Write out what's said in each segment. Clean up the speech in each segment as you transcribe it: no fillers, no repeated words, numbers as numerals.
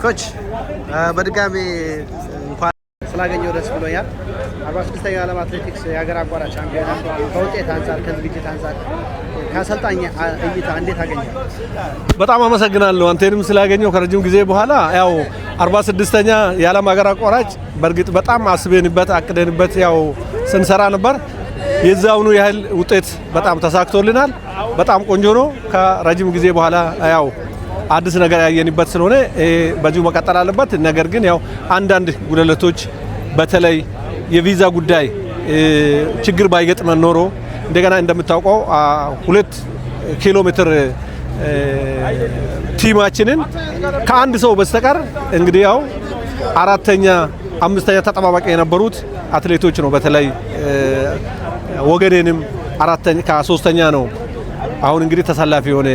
ኮች በድጋሚ እንኳን ስላገኘው ደስ ብሎኛል። 46ኛው ዓለም አትሌቲክስ የሀገር አቋራጭ ሻምፒዮና ከውጤት አንፃር ከዝግጅት አንፃር ከአሰልጣኝ እይታ እንዴት አገኘው? በጣም አመሰግናለሁ አንተንም ስላገኘው ከረጅም ጊዜ በኋላ ያው 46ኛ የዓለም ሀገር አቋራጭ በርግጥ በጣም አስበንበት አቅደንበት ያው ስንሰራ ነበር። የዛውኑ ያህል ውጤት በጣም ተሳክቶልናል። በጣም ቆንጆ ነው። ከረጅም ጊዜ በኋላ ያው አዲስ ነገር ያየንበት ስለሆነ በዚሁ መቀጠል አለበት። ነገር ግን ያው አንዳንድ ጉድለቶች በተለይ የቪዛ ጉዳይ ችግር ባይገጥመን ኖሮ እንደገና እንደምታውቀው 2 ኪሎ ሜትር ቲማችንን ከአንድ ሰው በስተቀር እንግዲህ ያው 4ኛ 5ኛ ተጠባባቂ የነበሩት አትሌቶች ነው። በተለይ ወገኔንም 4ኛ ከ3ኛ ነው አሁን እንግዲህ ተሰላፊ ሆነ።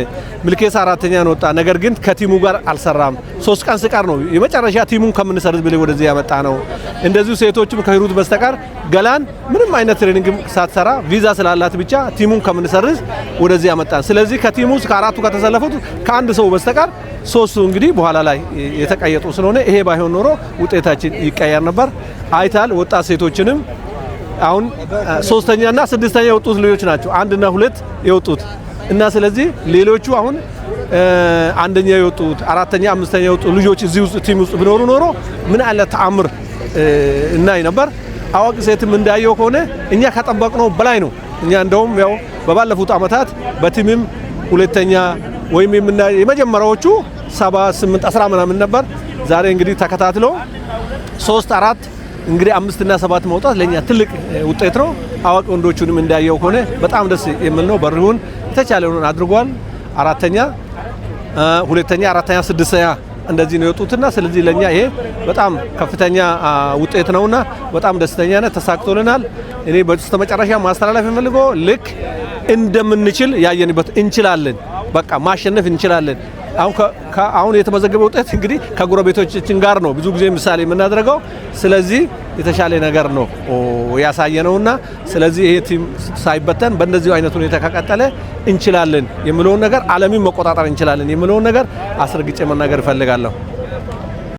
ምልኬሳ 4ኛ ነው ወጣ። ነገር ግን ከቲሙ ጋር አልሰራም። 3 ቀን ስቀር ነው የመጨረሻ ቲሙን ከምንሰርዝ ብለ ወደዚህ ያመጣ ነው። እንደዚሁ ሴቶችም ከሂሩት በስተቀር ገላን ምንም አይነት ትሬኒንግ ሳትሰራ ቪዛ ስላላት ብቻ ቲሙን ከምንሰርዝ ወደዚህ ያመጣን። ስለዚህ ከቲሙ ከአራቱ ከተሰለፉት ከአንድ ሰው በስተቀር 3ቱ እንግዲህ በኋላ ላይ የተቀየጡ ስለሆነ ይሄ ባይሆን ኖሮ ውጤታችን ይቀየር ነበር። አይታል ወጣት ሴቶችንም አሁን 3ኛና 6ኛ የወጡት ልጆች ናቸው 1 እና 2 የወጡት እና ስለዚህ ሌሎቹ አሁን 1ኛ የወጡት 4ኛ 5ኛ የወጡት ልጆች እዚህ ውስጥ ቲም ውስጥ ቢኖሩ ኖሮ ምን አለ ተአምር እናይ ነበር። አዋቂ ሴትም እንዳየው ከሆነ እኛ ከጠበቅነው በላይ ነው። እኛ እንደውም ያው በባለፉት አመታት በቲምም 2ኛ ወይም የመጀመሪያዎቹ 7 8 10 ምናምን ነበር። ዛሬ እንግዲህ ተከታትሎ 3 4 እንግዲህ 5 እና 7 መውጣት ለኛ ትልቅ ውጤት ነው። አዋቂ ወንዶቹንም እንዳየው ከሆነ በጣም ደስ የሚል ነው። በሪሁን የተቻለውን አድርጓል። 4ኛ 2ኛ 4ኛ 6ኛ እንደዚህ ነው የወጡትና ስለዚህ ለኛ ይሄ በጣም ከፍተኛ ውጤት ነውና በጣም ደስተኛ ነን። ተሳክቶልናል። እኔ በስተመጨረሻ ማስተላለፍ የምፈልገው ልክ እንደምንችል ያየንበት እንችላለን። በቃ ማሸነፍ እንችላለን። አሁን የተመዘገበው ውጤት እንግዲህ ከጎረቤቶቻችን ጋር ነው ብዙ ጊዜ ምሳሌ የምናደርገው። ስለዚህ የተሻለ ነገር ነው ያሳየነውና ስለዚህ ይሄ ቲም ሳይበተን በእንደዚህ አይነት ሁኔታ ከቀጠለ እንችላለን የሚለውን ነገር ዓለምን መቆጣጠር እንችላለን የሚለውን ነገር አስረግጬ መናገር እፈልጋለሁ።